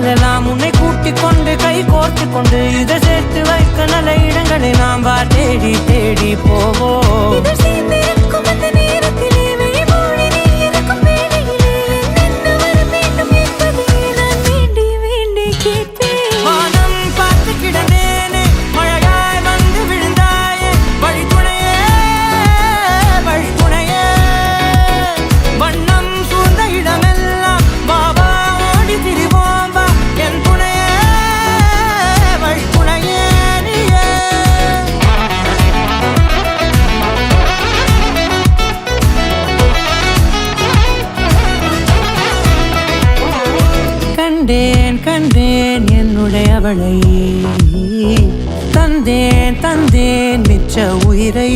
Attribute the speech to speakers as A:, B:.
A: இடங்களெல்லாம் உன்னை கூட்டிக் கொண்டு கை கோர்த்து கொண்டு இதை சேர்த்து வைக்க நல்ல இடங்களை நாம் தேடி தேடி போவோம். கண்டேன் கண்டேன் என்னுடையவளை, தந்தேன் தந்தேன் மிச்ச உயிரை.